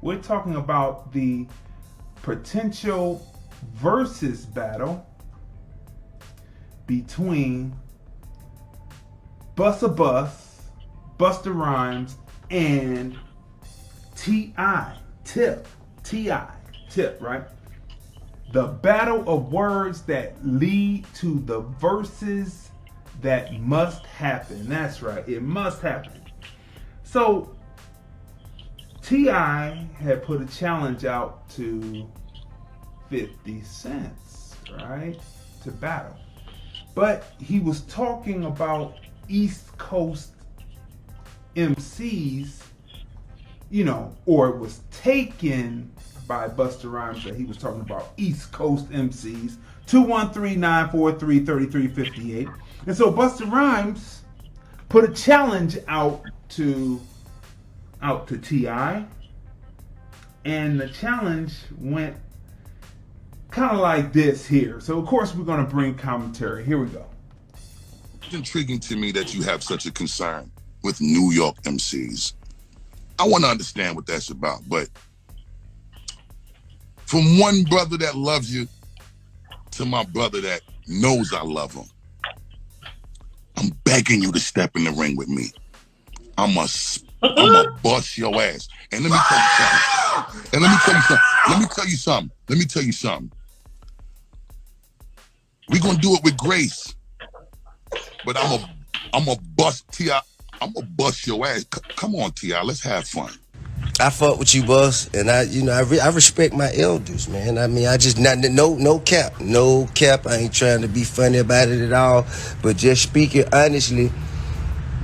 We're talking about the potential versus battle between Busta, Rhymes, and T.I. Tip, right? The battle of words that lead to the verses that must happen. That's right, it must happen. So T.I. had put a challenge out to 50 Cent, right, to battle. But he was talking about East Coast MCs, or it was taken by Busta Rhymes that he was talking about East Coast MCs. 213-943-3358. And so Busta Rhymes put a challenge out to T.I. And the challenge went kind of like this here. So of course we're going to bring commentary. Here we go. It's intriguing to me that you have such a concern with New York MCs. I want to understand what that's about, but from one brother that loves you to my brother that knows I love him, I'm begging you to step in the ring with me. I'm a bust your ass. And let me tell you something. We're gonna do it with grace. But I'm a bust T.I. I'm gonna bust your ass. Come on, T.I. Let's have fun. I fuck with you, boss, and I respect my elders, man. I mean, I just no cap. I ain't trying to be funny about it at all, but just speaking honestly,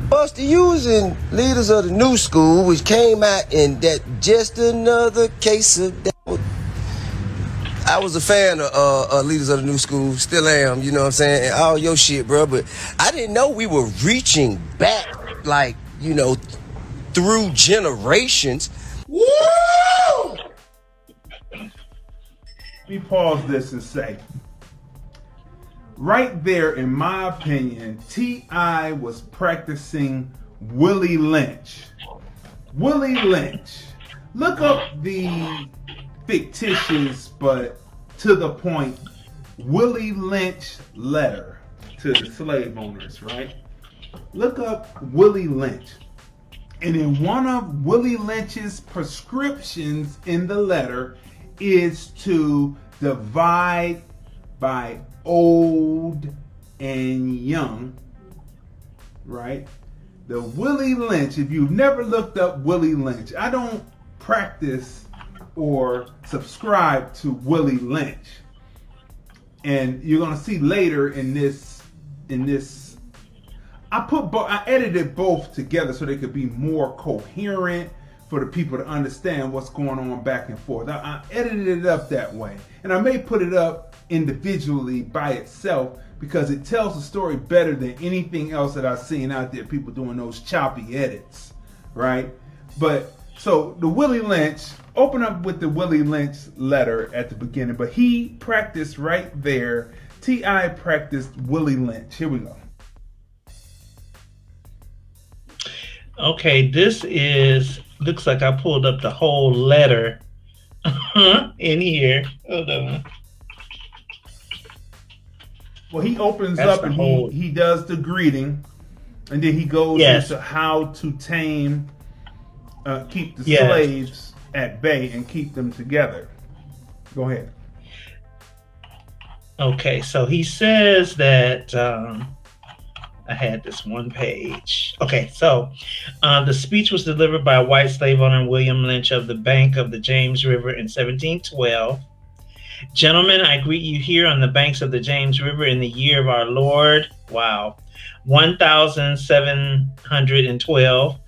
Busta using Leaders of the New School, which came out in that just another case of that. I was a fan of Leaders of the New School, still am, you know what I'm saying, and all your shit, bro. But I didn't know we were reaching back, like, through generations. Woo! Let me pause this and say, right there, in my opinion, T.I. was practicing Willie Lynch. Willie Lynch. Look up the fictitious but to the point Willie Lynch letter to the slave owners, right? Look up Willie Lynch. And in one of Willie Lynch's prescriptions in the letter is to divide by old and young, right? The Willie Lynch, if you've never looked up Willie Lynch, I don't practice or subscribe to Willie Lynch. And you're gonna see later in this, I edited both together so they could be more coherent for the people to understand what's going on back and forth. I edited it up that way. And I may put it up individually by itself because it tells the story better than anything else that I've seen out there, people doing those choppy edits, right? But so the Willie Lynch, open up with the Willie Lynch letter at the beginning, but he practiced right there. T.I. practiced Willie Lynch. Here we go. Okay, looks like I pulled up the whole letter in here. Hold on. Well, he opens up and he does the greeting, and then he goes into how to tame, keep the slaves at bay and keep them together. Go ahead. Okay, so he says that I had this one page. Okay, so the speech was delivered by a white slave owner, William Lynch, of the bank of the James River in 1712. Gentlemen, I greet you here on the banks of the James River in the year of our Lord, 1712.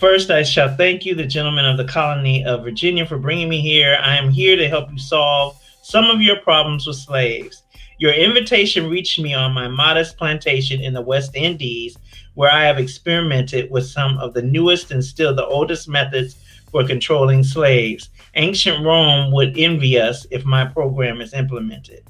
First, I shall thank you, the gentlemen of the colony of Virginia, for bringing me here. I am here to help you solve some of your problems with slaves. Your invitation reached me on my modest plantation in the West Indies, where I have experimented with some of the newest and still the oldest methods for controlling slaves. Ancient Rome would envy us if my program is implemented.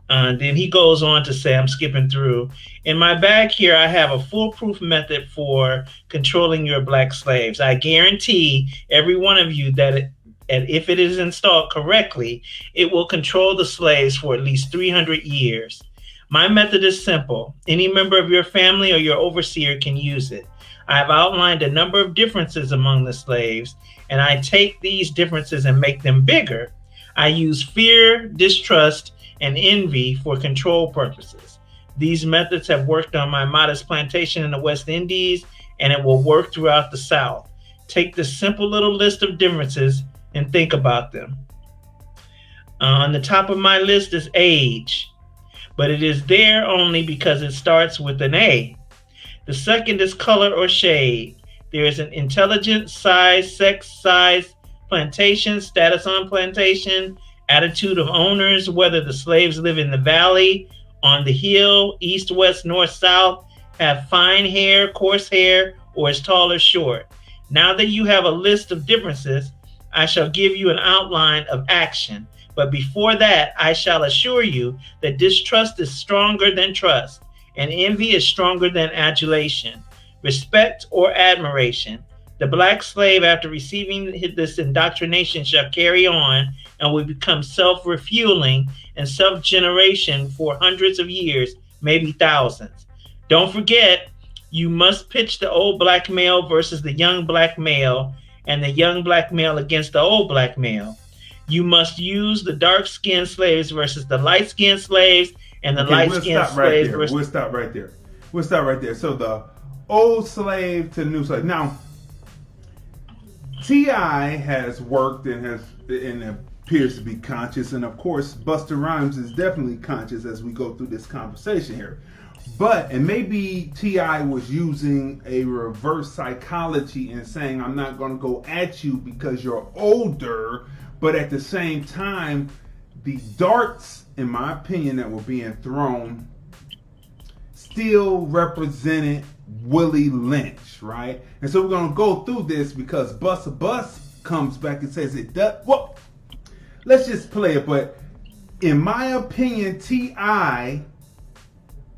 Then he goes on to say, I'm skipping through. In my bag here, I have a foolproof method for controlling your black slaves. I guarantee every one of you that and if it is installed correctly, it will control the slaves for at least 300 years. My method is simple. Any member of your family or your overseer can use it. I have outlined a number of differences among the slaves, and I take these differences and make them bigger. I use fear, distrust, and envy for control purposes. These methods have worked on my modest plantation in the West Indies, and it will work throughout the South. Take this simple little list of differences and think about them. On the top of my list is age, but it is there only because it starts with an A. The second is color or shade. There is an intelligence, size, sex, size, plantation, status on plantation, attitude of owners, whether the slaves live in the valley, on the hill, east, west, north, south, have fine hair, coarse hair, or is tall or short. Now that you have a list of differences, I shall give you an outline of action. But before that, I shall assure you that distrust is stronger than trust, and envy is stronger than adulation, respect or admiration. The black slave, after receiving this indoctrination, shall carry on and will become self-refueling and self-generation for hundreds of years, maybe thousands. Don't forget, you must pitch the old black male versus the young black male, and the young black male against the old black male. You must use the dark-skinned slaves versus the light-skinned slaves, and the light-skinned slaves versus... We'll stop right there. So the old slave to the new slave. Now, T.I. has worked and appears to be conscious, and of course, Busta Rhymes is definitely conscious as we go through this conversation here. But, and maybe T.I. was using a reverse psychology and saying, I'm not going to go at you because you're older, but at the same time, the darts, in my opinion, that were being thrown still represented Willie Lynch, right? And so we're going to go through this because Busta Bus comes back and says it does. Well, let's just play it. But in my opinion, T.I.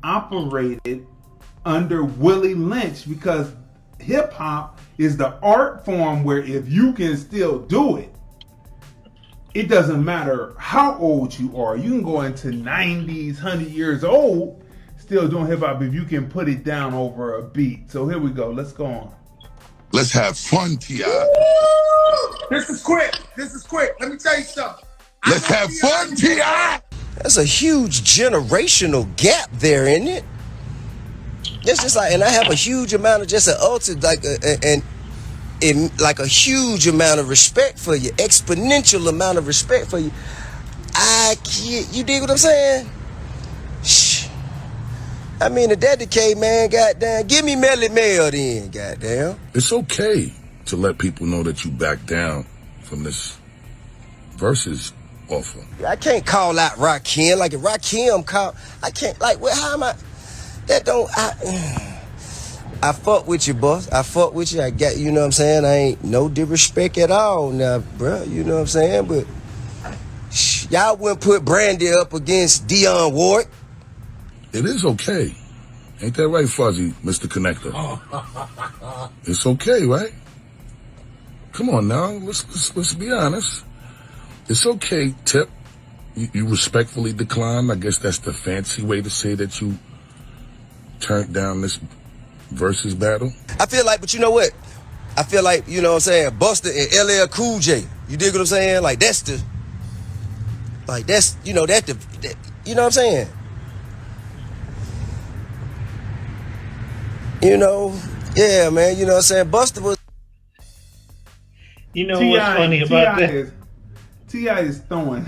operated under Willie Lynch because hip hop is the art form where if you can still do it, it doesn't matter how old you are. You can go into 90s, 100 years old, still doing hip hop if you can put it down over a beat. So here we go. Let's go on. Let's have fun, T.I. This is quick. Let me tell you something. Let's have fun, T.I. That's a huge generational gap there, isn't it? It's just like, and I have a huge amount of just an ultimate, like, like a huge amount of respect for you, exponential amount of respect for you. I can't, you dig what I'm saying? Shh. I mean, the dedicate, man, goddamn, give me Melly Mel then, goddamn. It's okay to let people know that you back down from this versus offer. I can't call out Rakim. Like, if Rakim call, I can't, like, well, how am I? That don't, I fuck with you, boss. I fuck with you. I got, you know what I'm saying? I ain't no disrespect at all now, bro. You know what I'm saying? But y'all wouldn't put Brandy up against Dionne Warwick. It is okay. Ain't that right, Fuzzy, Mr. Connector? It's okay, right? Come on now, let's be honest. It's okay, Tip. You respectfully declined. I guess that's the fancy way to say that you turned down this versus battle. I feel like, but you know what? I feel like, you know what I'm saying, Busta and LL Cool J. You dig what I'm saying? Like, that's the, like, that's, you know, that, you know what I'm saying? You know, yeah, man, you know what I'm saying? Busta was... You know what's funny about that? T.I. is throwing,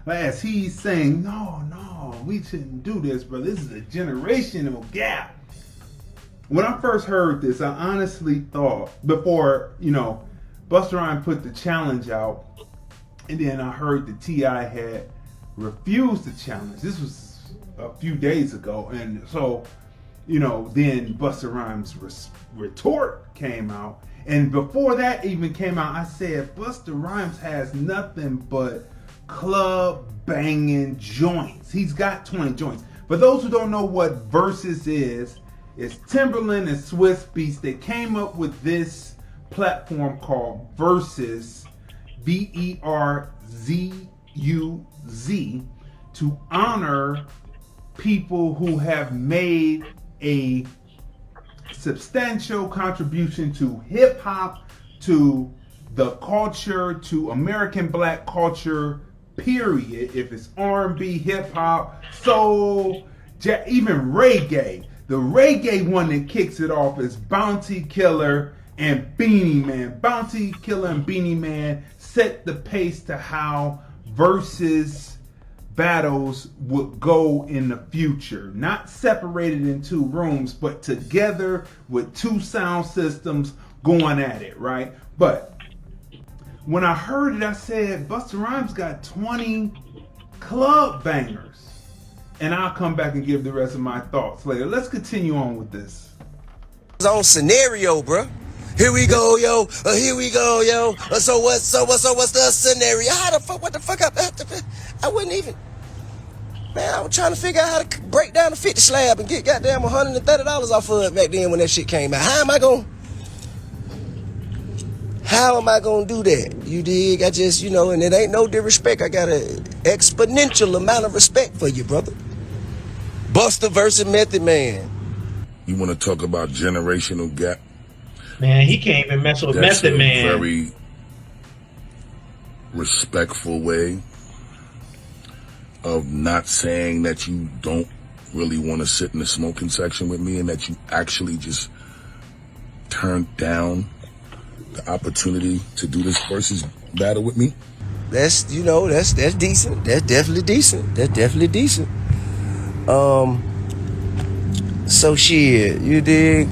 as he's saying, no, we shouldn't do this, bro. This is a generational gap. When I first heard this, I honestly thought, before, you know, Busta Rhymes put the challenge out, and then I heard that T.I. had refused the challenge. This was a few days ago, and so, you know, then Busta Rhymes' retort came out. And before that even came out, I said, Busta Rhymes has nothing but club banging joints. He's got 20 joints. For those who don't know what Versus is, it's Timberland and Swiss Beats. They came up with this platform called Versus, VERZUZ, to honor people who have made a substantial contribution to hip hop, to the culture, to American black culture, period. If it's R&B, hip hop, soul, even reggae. The reggae one that kicks it off is Bounty Killer and Beanie Man. Bounty Killer and Beanie Man set the pace to how Versus battles would go in the future. Not separated in two rooms, but together with two sound systems going at it, right? But when I heard it, I said, Busta Rhymes got 20 club bangers. And I'll come back and give the rest of my thoughts later. Let's continue on with this. On scenario, bro. Here we go, yo. Here we go, yo. So what's the scenario? What the fuck? I wouldn't even. Man, I was trying to figure out how to break down the 50 slab and get goddamn $130 off of it back then when that shit came out. How am I gonna do that? You dig? I just, and it ain't no disrespect. I got an exponential amount of respect for you, brother. Busta versus Method Man. You want to talk about generational gap? Man, he can't even mess with Method Man. That's a very respectful way of not saying that you don't really want to sit in the smoking section with me and that you actually just turned down the opportunity to do this versus battle with me. That's decent. That's definitely decent. So shit, you dig?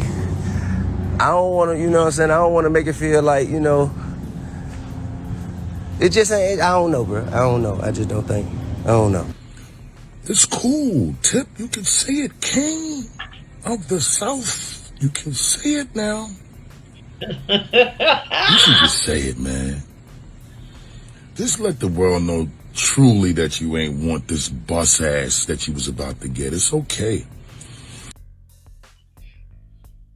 I don't want to, I don't want to make it feel like, it just ain't, I don't know, bro. I don't know. I just don't think, I don't know. It's cool, Tip. You can say it, King of the South. You can say it now. You should just say it, man. Just let the world know truly that you ain't want this bus ass that you was about to get. It's okay.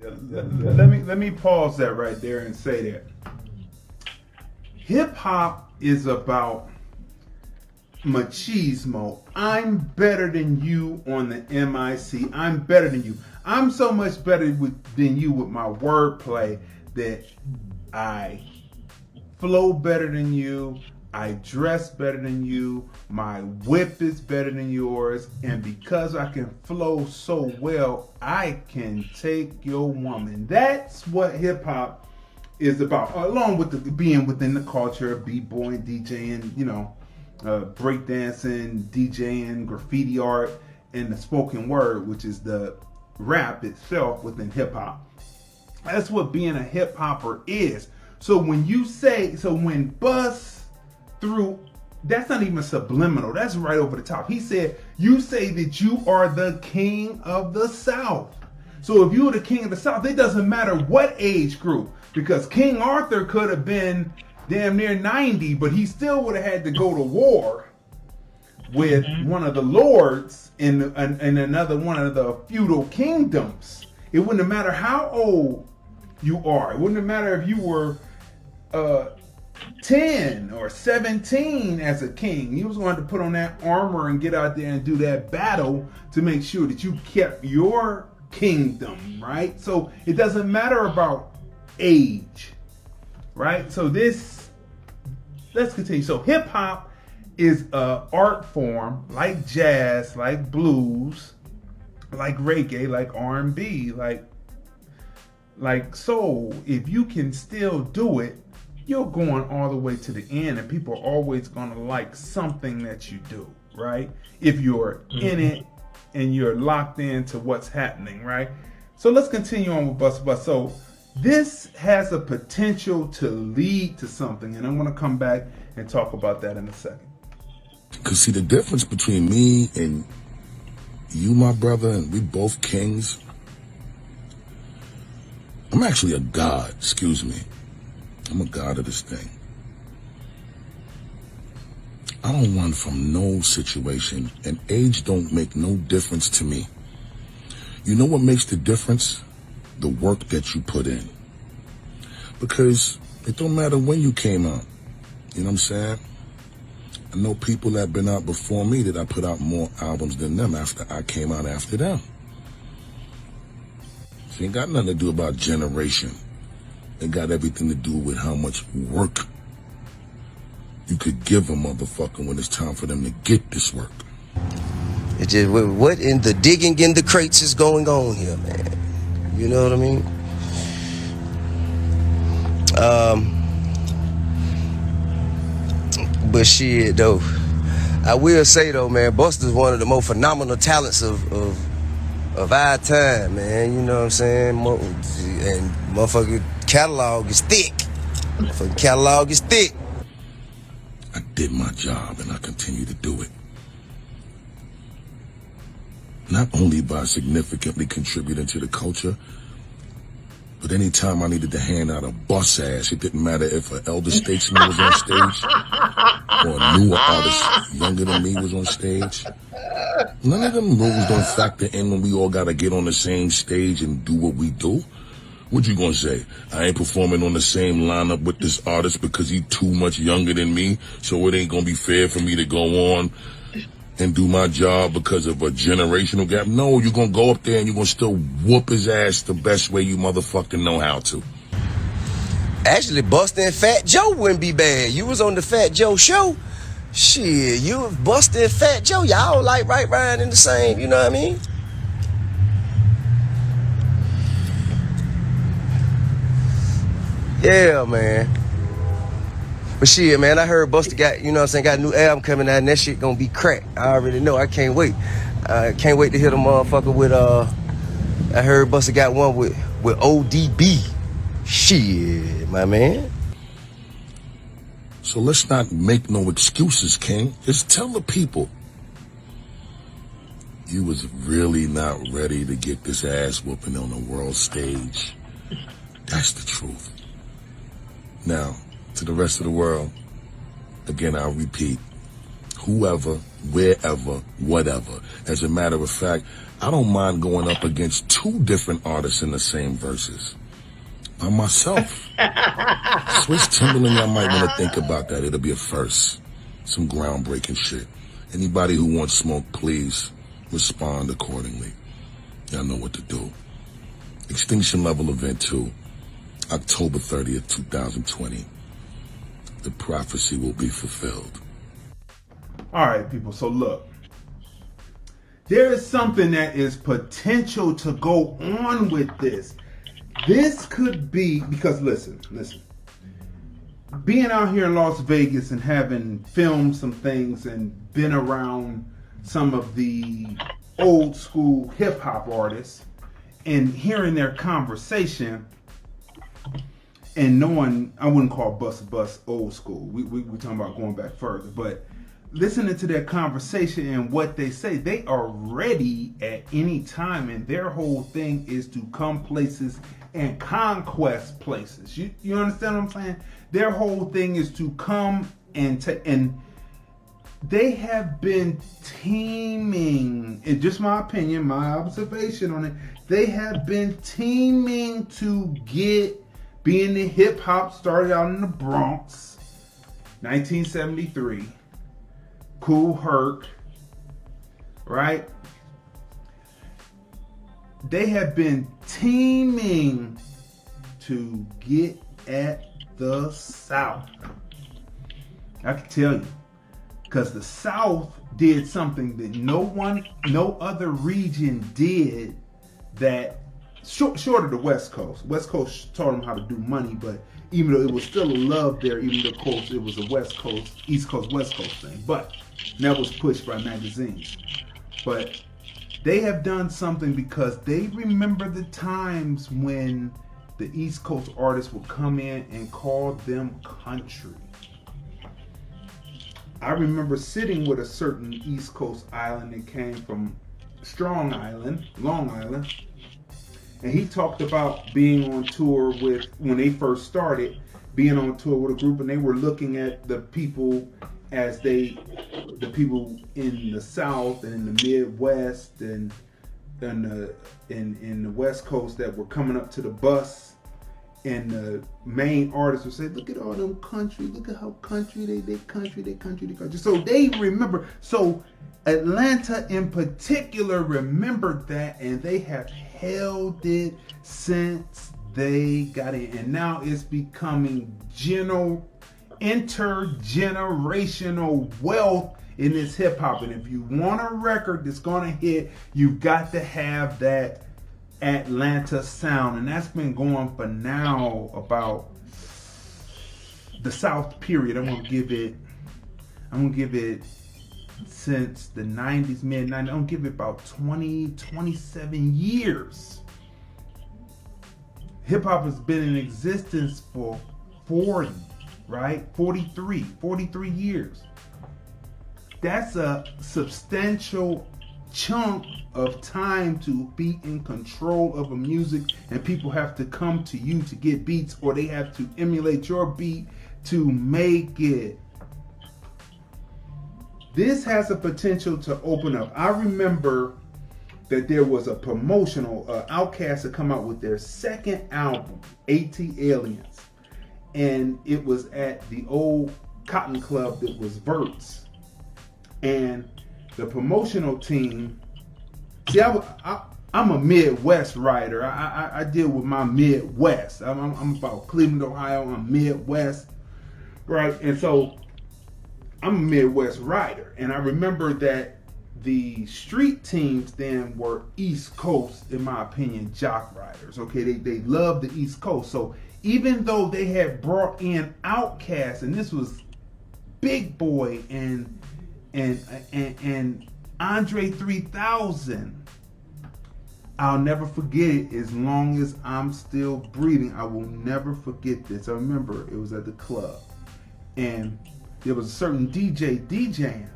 Let me pause that right there and say that hip hop is about machismo. I'm better than you on the MIC. I'm better than you. I'm so much better than you with my wordplay that I flow better than you. I dress better than you. My whip is better than yours. And because I can flow so well, I can take your woman. That's what hip hop is about. Along with being within the culture, b-boying, DJing, breakdancing, DJing, graffiti art, and the spoken word, which is the rap itself within hip hop. That's what being a hip hopper is. So when Bus through, that's not even subliminal, that's right over the top. He said, you say that you are the king of the South. So if you were the king of the South, it doesn't matter what age group, because King Arthur could have been damn near 90, but he still would have had to go to war with one of the lords in another one of the feudal kingdoms. It wouldn't have mattered how old you are. It wouldn't have mattered if you were 10 or 17 as a king. He was going to put on that armor and get out there and do that battle to make sure that you kept your kingdom, right? So it doesn't matter about age, right? So let's continue. So hip hop is an art form like jazz, like blues, like reggae, like R&B, like soul. If you can still do it, you're going all the way to the end, and people are always going to like something that you do, right? If you're in it and you're locked into what's happening, right? So let's continue on with Busta. So this has a potential to lead to something, and I'm going to come back and talk about that in a second. Because see, the difference between me and you, my brother, and we both kings, I'm actually a god, excuse me. I'm a god of this thing. I don't run from no situation, and age don't make no difference to me. You know what makes the difference? The work that you put in. Because it don't matter when you came out. You know what I'm saying? I know people that have been out before me that I put out more albums than them after I came out after them. It ain't got nothing to do about generation. It got everything to do with how much work you could give a motherfucker when it's time for them to get this work. It just, what in the digging in the crates is going on here, man? You know what I mean? But shit, though, I will say though, man, Busta's one of the most phenomenal talents of our time, man. You know what I'm saying? And motherfucker catalog is thick. Motherfucking catalog is thick. I did my job and I continue to do it. Not only by significantly contributing to the culture, but anytime I needed to hand out a bus ass, it didn't matter if an elder statesman was on stage or a newer artist younger than me was on stage. None of them rules don't factor in when we all gotta get on the same stage and do what we do. What you gonna say? I ain't performing on the same lineup with this artist because he too much younger than me, so it ain't gonna be fair for me to go on and do my job because of a generational gap? No, you're gonna go up there and you're gonna still whoop his ass the best way you motherfucking know how to. Actually, Busta and Fat Joe wouldn't be bad. You was on the Fat Joe show. Shit, you was Busta and Fat Joe. Y'all like right riding in the same, you know what I mean? Yeah, man. But shit, man, I heard Busta got, you know what I'm saying, got a new album coming out and that shit gonna be crack. I already know. I can't wait. I can't wait to hear the motherfucker with, I heard Busta got one with ODB. Shit, my man. So let's not make no excuses, King. Just tell the people you was really not ready to get this ass whooping on the world stage. That's the truth. Now, to the rest of the world, again, I'll repeat, whoever, wherever, whatever. As a matter of fact, I don't mind going up against two different artists in the same verses. By myself. Swiss Timberland, I might want to think about that. It'll be a first. Some groundbreaking shit. Anybody who wants smoke, please respond accordingly. Y'all know what to do. Extinction Level Event 2, October 30th, 2020. The prophecy will be fulfilled. All right, people. So look, there is something that is potential to go on with this. This could be, because listen, being out here in Las Vegas and having filmed some things and been around some of the old school hip hop artists and hearing their conversation and knowing, I wouldn't call Busta old school. We talking about going back further, but listening to their conversation and what they say, they are ready at any time, and their whole thing is to come places and conquest places. You understand what I'm saying? Their whole thing is to come and they have been teaming. It's just my opinion, my observation on it. They have been teaming to get, being the hip hop started out in the Bronx, 1973. Kool Herc, right? They have been teaming to get at the South. I can tell you, because the South did something that no other region did, that short of the West Coast. West Coast taught them how to do money, but even though it was still a love there, even though, of course, it was a West Coast, East Coast, West Coast thing, but that was pushed by magazines. But they have done something because they remember the times when the East Coast artists would come in and call them country. I remember sitting with a certain East Coast island that came from Strong Island, Long Island, and he talked about being on tour with, when they first started, being on tour with a group, and they were looking at the people the people in the South and in the Midwest and in the West Coast that were coming up to the bus, and the main artists would say, "Look at all them country. Look at how country they country. So they remember. So Atlanta in particular remembered that, and they have held it since they got in, and now it's becoming intergenerational wealth in this hip hop. And if you want a record that's gonna hit, you've got to have that Atlanta sound, and that's been going for now about the South period. I'm gonna give it since the 90s, mid 90s. I'm gonna give it about 27 years. Hip hop has been in existence for 43 years. That's a substantial chunk of time to be in control of a music, and people have to come to you to get beats, or they have to emulate your beat to make it. This has a potential to open up. I remember that there was a promotional, Outkast had come out with their second album, AT Aliens, and it was at the old Cotton Club that was Verts. And the promotional team, see, I'm a Midwest writer. I deal with my Midwest. I'm about Cleveland, Ohio. I'm Midwest, right? And so I'm a Midwest writer. And I remember that the street teams then were East Coast, in my opinion, jock riders. Okay, they love the East Coast. So even though they had brought in Outkast, and this was Big Boy and Andre 3000, I'll never forget it as long as I'm still breathing. I will never forget this. I remember it was at the club, and there was a certain DJ DJing,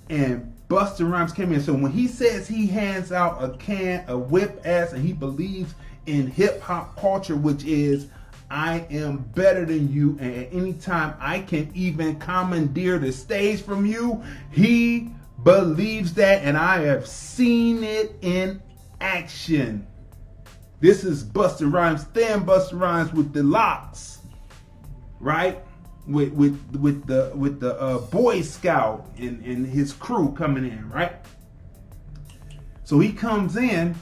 and Busta Rhymes came in. So when he says he hands out a whip ass, and he believes in hip hop culture, which is, I am better than you, and at any time I can even commandeer the stage from you. He believes that, and I have seen it in action. This is Busta Rhymes, thin Busta Rhymes with the locks, right? With the Boy Scout and his crew coming in, right? So he comes in.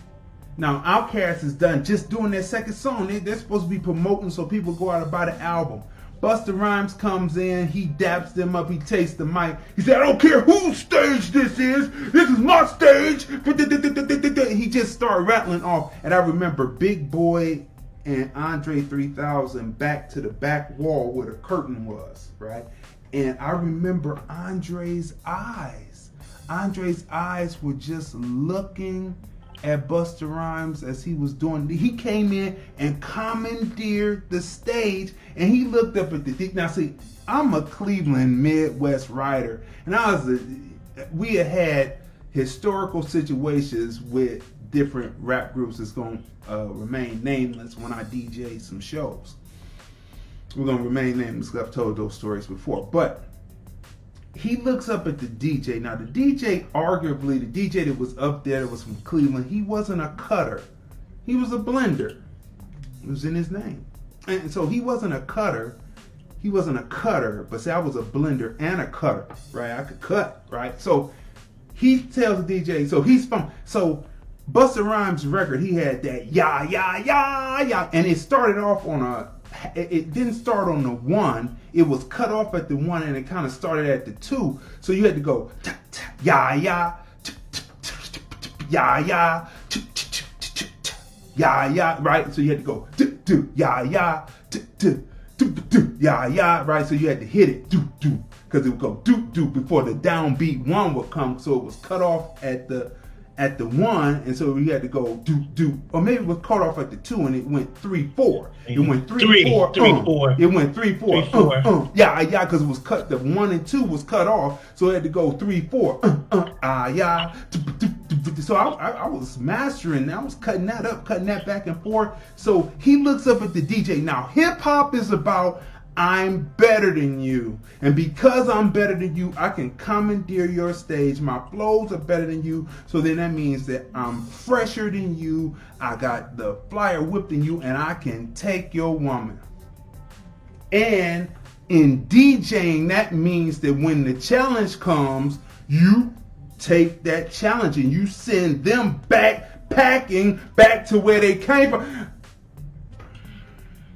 Now, Outkast is done just doing their second song. They're supposed to be promoting so people go out and buy the album. Busta Rhymes comes in, he daps them up, he takes the mic. He said, "I don't care whose stage this is my stage." He just started rattling off. And I remember Big Boy and Andre 3000 back to the back wall where the curtain was, right? And I remember Andre's eyes. Andre's eyes were just looking at Busta Rhymes as he was doing. He came in and commandeered the stage, and he looked up at the. Now see, I'm a Cleveland Midwest writer, and we had historical situations with different rap groups that's going to remain nameless when I DJ some shows. We're going to remain nameless because I've told those stories before, but he looks up at the DJ. Now, the DJ, arguably, the DJ that was up there that was from Cleveland, he wasn't a cutter. He was a blender. It was in his name. And so he wasn't a cutter. He wasn't a cutter, but see, I was a blender and a cutter, right? I could cut, right? So he tells the DJ, so Busta Rhymes' record, he had that yah, yah, yah, yah. And it started off on it didn't start on the 1, it was cut off at the 1, and it kind of started at the 2. So you had to go yah, yah, yah, yah, yah, yah, right? So you had to go yah, yah, yah, yah, right? So you had to hit it because it would go before the downbeat 1 would come. So it was cut off at the 1, and so you had to go or maybe it was cut off at the 2, and it went 3-4. It went 3-4. It went 3-4. Yeah, because it was cut. The 1 and 2 was cut off, so it had to go 3-4. Yeah. So I was mastering. I was cutting that up, cutting that back and forth. So he looks up at the DJ. Now hip hop is about, I'm better than you. And because I'm better than you, I can commandeer your stage. My flows are better than you. So then that means that I'm fresher than you. I got the flyer whipped than you, and I can take your woman. And in DJing, that means that when the challenge comes, you take that challenge and you send them back, packing back to where they came from.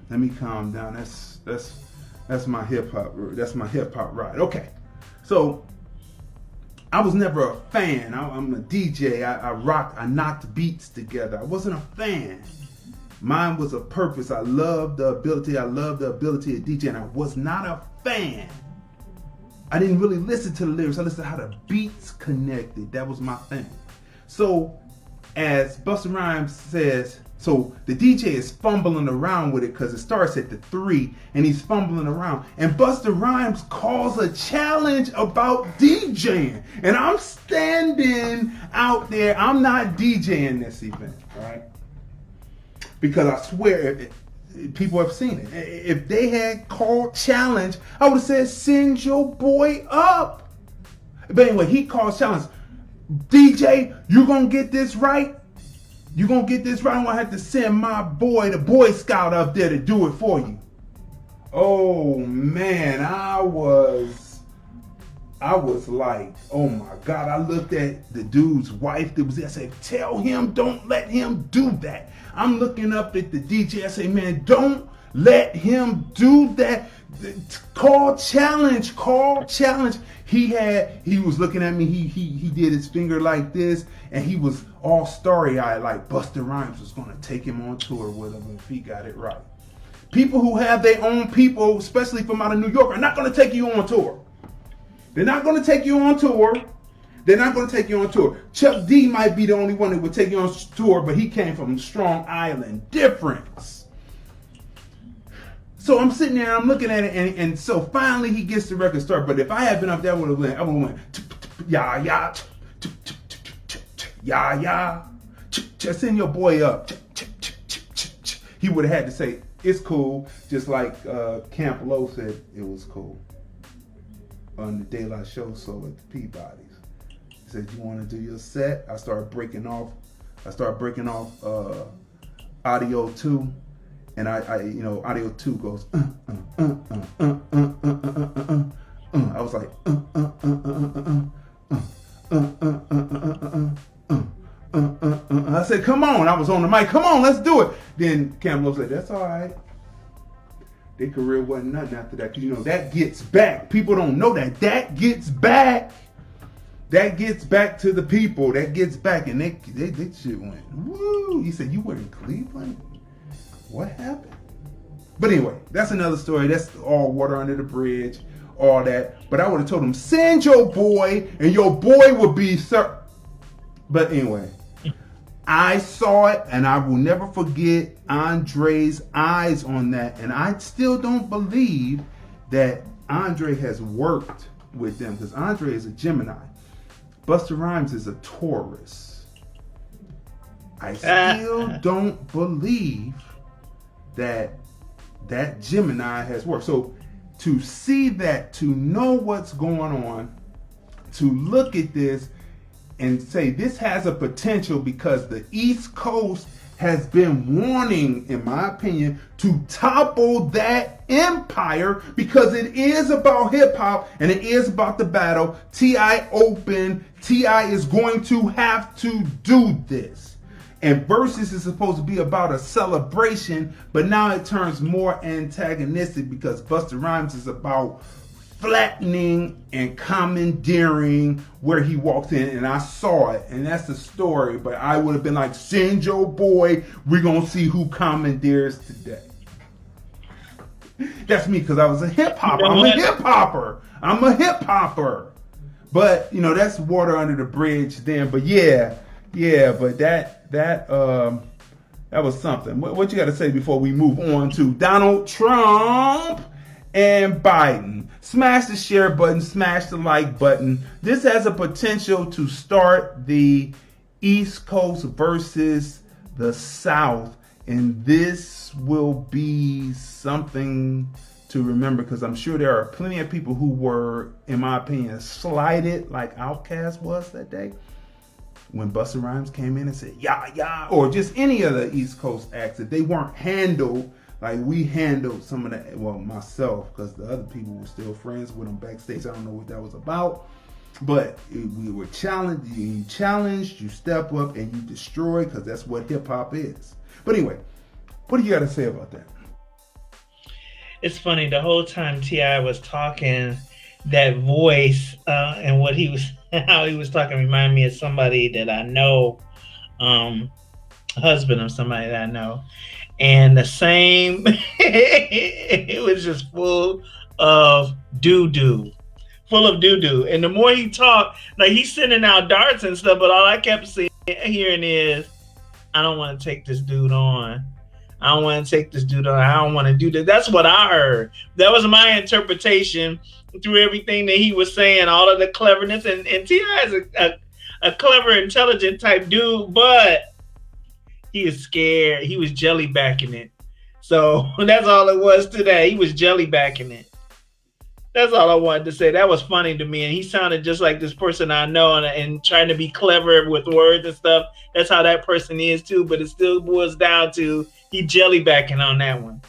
Let me calm down. That's my hip hop. That's my hip hop ride. Okay, so I was never a fan. I'm a DJ. I rocked. I knocked beats together. I wasn't a fan. Mine was a purpose. I loved the ability. I loved the ability of DJ, and I was not a fan. I didn't really listen to the lyrics. I listened to how the beats connected. That was my thing. So, as Busta Rhymes says, so the DJ is fumbling around with it because it starts at the 3 and he's fumbling around. And Busta Rhymes calls a challenge about DJing. And I'm standing out there. I'm not DJing this event, right? Because I swear, people have seen it. If they had called challenge, I would have said, send your boy up. But anyway, he calls challenge. DJ, you gonna get this right? You gonna get this right? I'm gonna have to send my boy, the Boy Scout, up there to do it for you. Oh man, I was like, oh my God. I looked at the dude's wife that was there. I said, tell him, don't let him do that. I'm looking up at the DJ. I say, man, don't let him do that. Call challenge, call challenge. He was looking at me. He did his finger like this, and he was all starry-eyed, like Busta Rhymes was gonna take him on tour with him if he got it right. People who have their own people, especially from out of New York, are not gonna take you on tour. They're not gonna take you on tour. They're not going to take you on tour. Chuck D might be the only one that would take you on tour, but he came from Strong Island. Difference. So I'm sitting there, I'm looking at it, and so finally he gets the record started. But if I had been up there, I would have went, yeah, yeah, yeah, yeah, send your boy up. He would have had to say, it's cool, just like Camp Low said it was cool on the De La Show show at the Peabody's. Said, you want to do your set? I started breaking off audio 2, and I audio 2 goes I was like I said, come on. I was on the mic. Come on, let's do it. Then Cam Lowe said, that's all right. Their career wasn't nothing after that, because that gets back. People don't know that gets back. That gets back to the people. That gets back, and they shit went, woo. He said, you were in Cleveland? What happened? But anyway, that's another story. That's all water under the bridge, all that. But I would have told him, send your boy, and your boy would be sir. But anyway, I saw it, and I will never forget Andre's eyes on that. And I still don't believe that Andre has worked with them, because Andre is a Gemini. Busta Rhymes is a Taurus. I still don't believe that Gemini has worked. So to see that, to know what's going on, to look at this and say this has a potential, because the East Coast has been wanting, in my opinion, to topple that empire, because it is about hip hop and it is about the battle. T.I. open. T.I. is going to have to do this. And Versus is supposed to be about a celebration, but now it turns more antagonistic, because Busta Rhymes is about flattening and commandeering where he walks in. And I saw it, and that's the story. But I would have been like, send your boy. We're going to see who commandeers today. That's me, because I was a hip hopper. I'm a hip hopper. But, that's water under the bridge then. But yeah, but that was something. What you got to say before we move on to Donald Trump and Biden? Smash the share button, smash the like button. This has a potential to start the East Coast versus the South, and this will be something to remember, because I'm sure there are plenty of people who were, in my opinion, slighted like Outkast was that day when Busta Rhymes came in and said yeah, or just any of the East Coast acts, that they weren't handled like we handled some of that. Well, myself, because the other people were still friends with them backstage. I don't know what that was about, but we were challenged. You challenged, you step up, and you destroy, because that's what hip hop is. But anyway, what do you got to say about that? It's funny, the whole time T.I. was talking, that voice and what he was, how he was talking, reminded me of somebody that I know, husband of somebody that I know, and the same. It was just full of doo-doo, and the more he talked, like he's sending out darts and stuff, but all I kept hearing is, I don't want to take this dude on. I don't want to take this dude on. I don't want to do that. That's what I heard. That was my interpretation through everything that he was saying, all of the cleverness. And T.I. is a clever, intelligent type dude, but he is scared. He was jelly backing it. So that's all it was today. He was jelly backing it. That's all I wanted to say. That was funny to me. And he sounded just like this person I know, and trying to be clever with words and stuff. That's how that person is too. But it still boils down to he jelly backing on that one.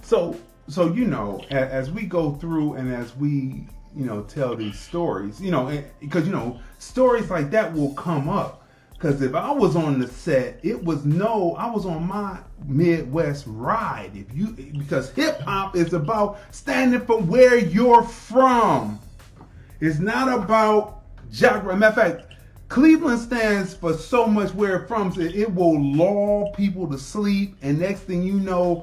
So you know, as we go through and as we, you know, tell these stories, you know, because, you know, stories like that will come up. Because if I was on the set, I was on my Midwest ride. Because hip hop is about standing for where you're from. It's not about geography. Matter of fact, Cleveland stands for so much where it's from. It will lull people to sleep, and next thing you know,